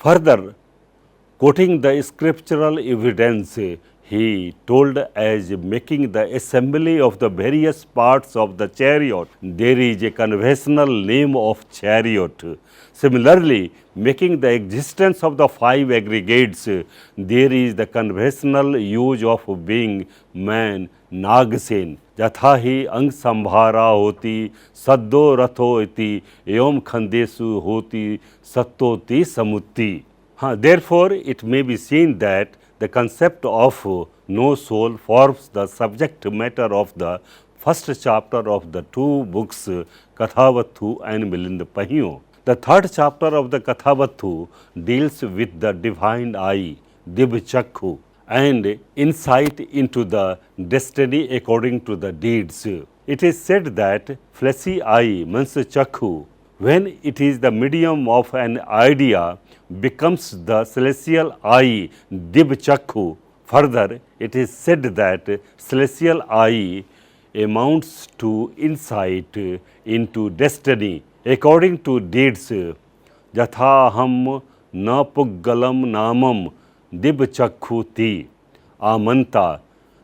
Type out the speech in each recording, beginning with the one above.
Further, quoting the scriptural evidence, he told as making the assembly of the various parts of the chariot, there is a conventional name of chariot. Similarly, making the existence of the five aggregates, there is the conventional use of being man, Nagasena यथा ही अंग संभारा होती सद्दो रथो इति एवं खंदेसु होती सत्तोति समुत्ति. Therefore, it may be seen that the concept of no soul forms the subject matter of the first chapter of the two books Kathavattu and Milind Pahiyo. The third chapter of the Kathavattu deals with the divine eye, Dibchakhu, and insight into the destiny according to the deeds. It is said that fleshy eye, Chakhu, when it is the medium of an idea, becomes the celestial eye, Dibchakhu. Further, it is said that celestial eye amounts to insight into destiny according to deeds. Yathaham na puggalam namam Dibchakhuti Amanta.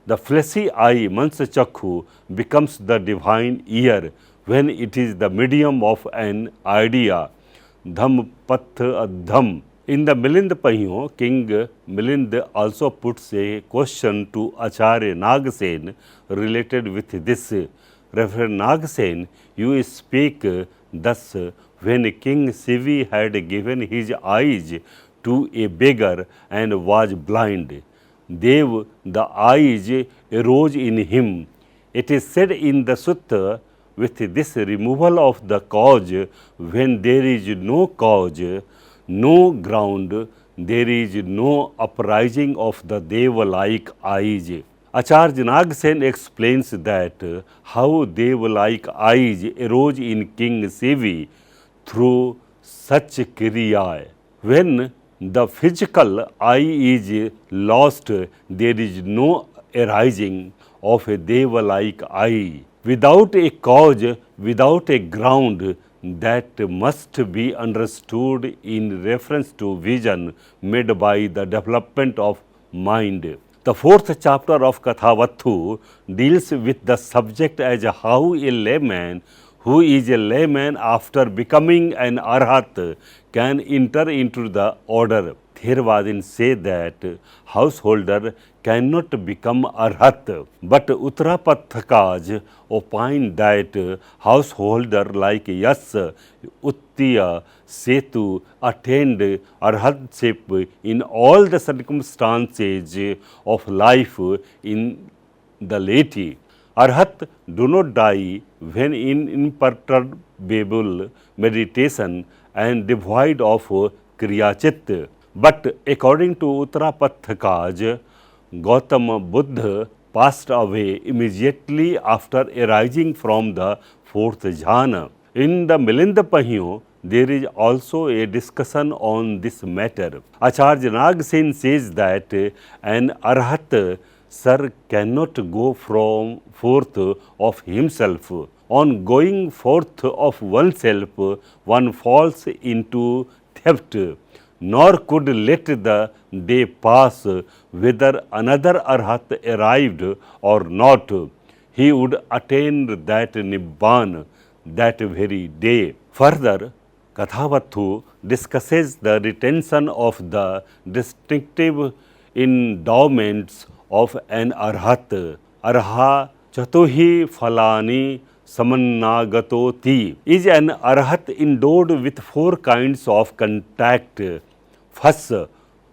The fleshy eye, Chakhu, becomes the divine ear when it is the medium of an idea. Dham Path Adham. In the Milind Pahiyo, King Milind also puts a question to Acharya Nagsen related with this. Reverend Nagsen, you speak thus when King Sivi had given his eyes to a beggar and was blind. Dev, the eyes arose in him. It is said in the Sutta, with this removal of the cause, when there is no cause, no ground, there is no uprising of the Deva-like eyes. Acharya Nagsen explains that how Deva-like eyes arose in King Sivi through such kriya. When the physical eye is lost, there is no arising of a Deva-like eye. Without a cause, without a ground, that must be understood in reference to vision made by the development of mind. The fourth chapter of Kathavattu deals with the subject as how a layman who is a layman after becoming an arhat can enter into the order. Theravadins say that householder cannot become arhat, but Uttarapatthakas opine that householder like Yas, Uttiya, Setu attained arhatship in all the circumstances of life in the laity. Arhat do not die when in imperturbable meditation and devoid of kriyachit. But according to Uttarapatthakas, Gautama Buddha passed away immediately after arising from the fourth jhana. In the Milind Pahiyo, there is also a discussion on this matter. Acharya Nagsen says that an arhat sir cannot go from forth of himself. On going forth of oneself, one falls into theft, nor could let the day pass whether another arhat arrived or not. He would attain that Nibbana that very day. Further, Kathavattu discusses the retention of the distinctive endowments of an arhat. Arha chatuhi phalani samannagatoti is an arhat endowed with four kinds of contact. First,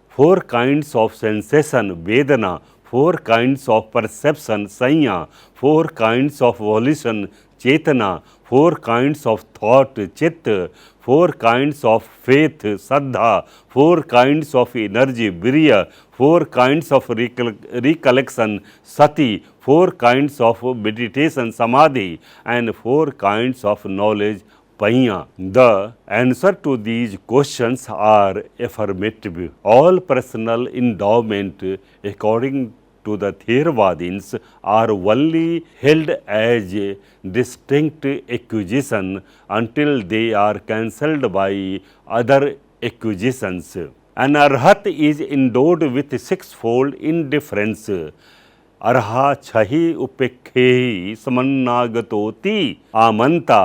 four kinds of sensation, Vedana, four kinds of perception, Sanya, four kinds of volition, Chetana, four kinds of thought, Chit, four kinds of faith, Saddha, four kinds of energy, Virya, four kinds of recollection, Sati, four kinds of meditation, Samadhi, and four kinds of knowledge, Panya. The answer to these questions are affirmative. All personal endowment, according to the Theravadins, are only held as a distinct acquisition until they are cancelled by other acquisitions. An arhat is endowed with sixfold indifference. अर्हा छहि उपेक्षेहि समन्नागतोति आमंता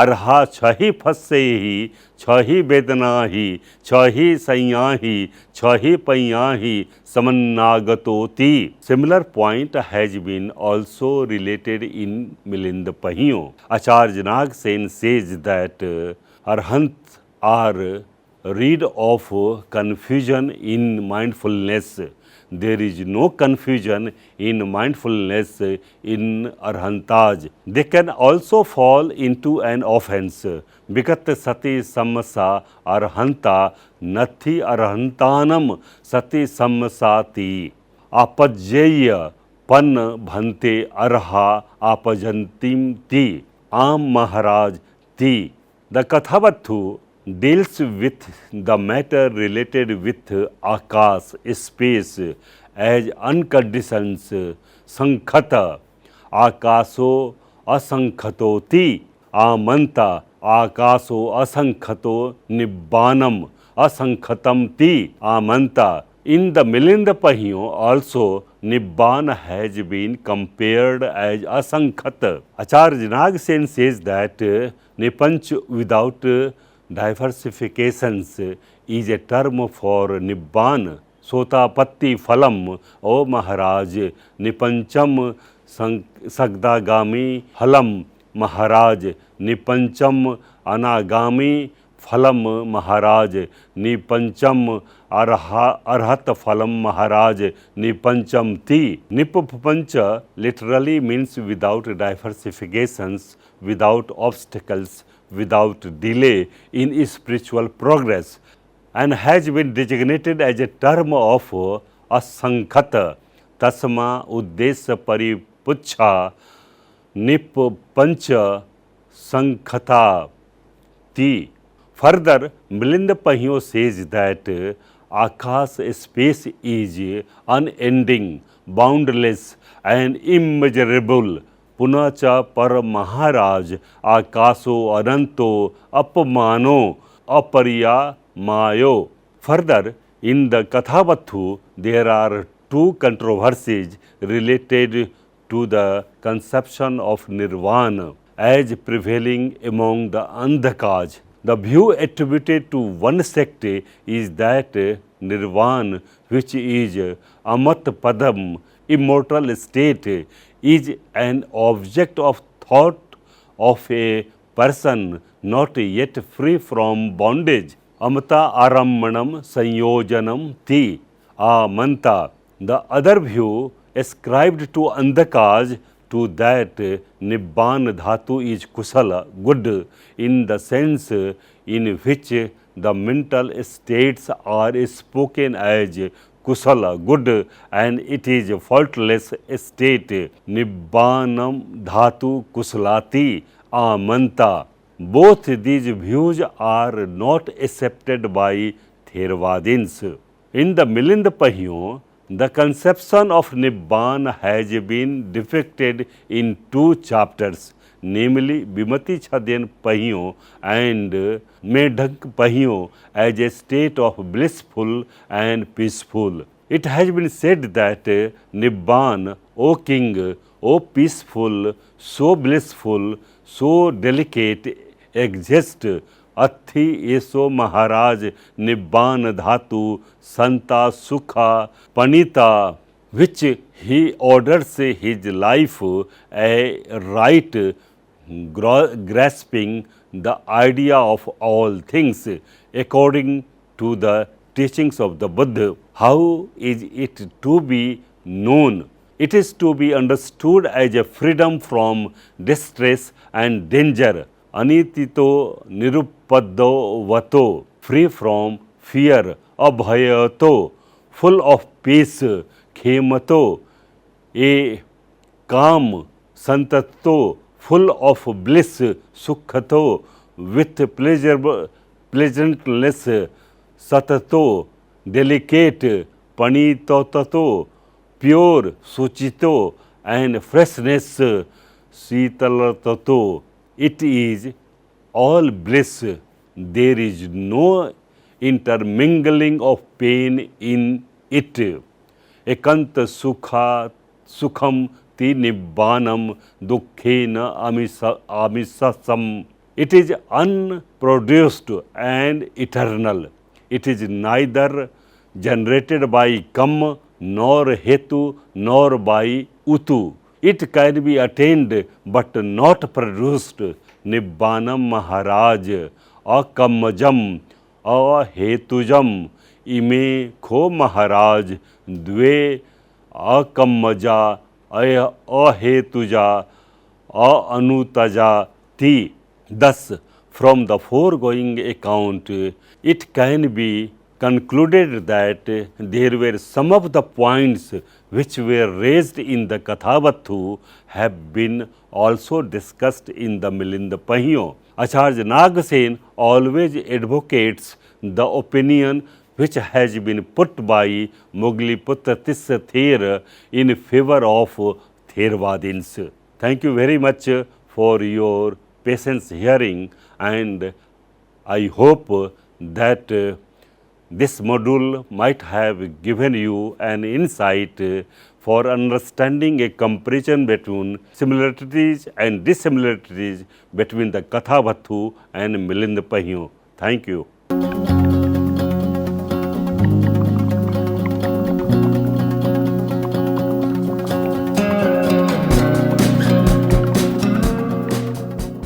अर्हा छहि फस्सेहि छहि वेदनाहि छहि संयाहि छहि पैयाहि समन्नागतोति. Similar point has been also related in Milind Pahiyo. Acharya Nag Sen says that arhants are rid of confusion in mindfulness. There is no confusion in mindfulness in arhantas. They can also fall into an offense. Vikat sati sammasa arhanta nathi arhantanam sati sammasati. Apajyeya pan bhante arha apajantim ti. Am Maharaj ti. The Kathavattu deals with the matter related with Akas, space, as unconditioned Sankhata. Akaso asankhototi amanta akaso asankhato nibbanam asankhatam ti amanta. In the Milind Pahiyo also Nibban has been compared as asankhat. Acharya Nag Sen says that Nipanch without diversifications is a term for Nibban. Sotapatti phalam, O Maharaj, Nipancham Sagdagami phalam Maharaj, Nipancham Anagami phalam Maharaj, Nipancham Arhat phalam Maharaj, Nipancham ti. Nipapancha literally means without diversifications, without obstacles, without delay in spiritual progress, and has been designated as a term of asankhata. Tasma uddesya paripuchha nipancha sankhata ti. Further, Milind Pahiyo says that Akash space is unending, boundless and immeasurable. Punacha par Maharaj Akaso Ananto Apamano Apariya Mayo. Further, in the Kathavattu, there are two controversies related to the conception of Nirvana as prevailing among the Andhakas. The view attributed to one sect is that Nirvana, which is Amat Padam, immortal state, is an object of thought of a person not yet free from bondage. Amata arammanam sanyojanam ti amanta. The other view ascribed to Andhakas to that Nibban Dhatu is kusala, good, in the sense in which the mental states are spoken as kusala, good, and it is a faultless state. Nibbanam dhatu kusalati amanta. Both these views are not accepted by Theravadins. In the Milind Pahiyo, the conception of Nibban has been depicted in two chapters, namely Bimati Chhadyan Pahiyo and Medhank Pahiyo, as a state of blissful and peaceful. It has been said that Nibban, O king, O peaceful, so blissful, so delicate, exists. Athi eso Maharaj Nibban Dhatu Santa Sukha Panita, which he orders his life a right grasping the idea of all things according to the teachings of the Buddha. How is it to be known? It is to be understood as a freedom from distress and danger. Anitito nirupaddo vato, free from fear, abhayato, full of peace, khemato, a calm, santato, full of bliss, sukhato, with pleasantness, satato, delicate, panitotato, pure, suchito, and freshness, sitalatato. It is all bliss. There is no intermingling of pain in it. Ekant sukha sukham ti nibbanam dukkhena amisasam. It is unproduced and eternal. It is neither generated by kam nor hetu nor by utu. It can be attained but not produced. Nibbanam Maharaj akammajam ahetujam ime kho Maharaj dve akammaja ahetuja anutaja ti. Thus, from the foregoing account, it can be concluded that there were some of the points which were raised in the Kathavattu have been also discussed in the Milind Pahiyo. Acharya Nagasen always advocates the opinion which has been put by Mogliputra Tissa Ther in favor of Thervadins. Thank you very much for your patience hearing, and I hope that this module might have given you an insight for understanding a comparison between similarities and dissimilarities between the Kathavattu and Milind Pahiyo. Thank you.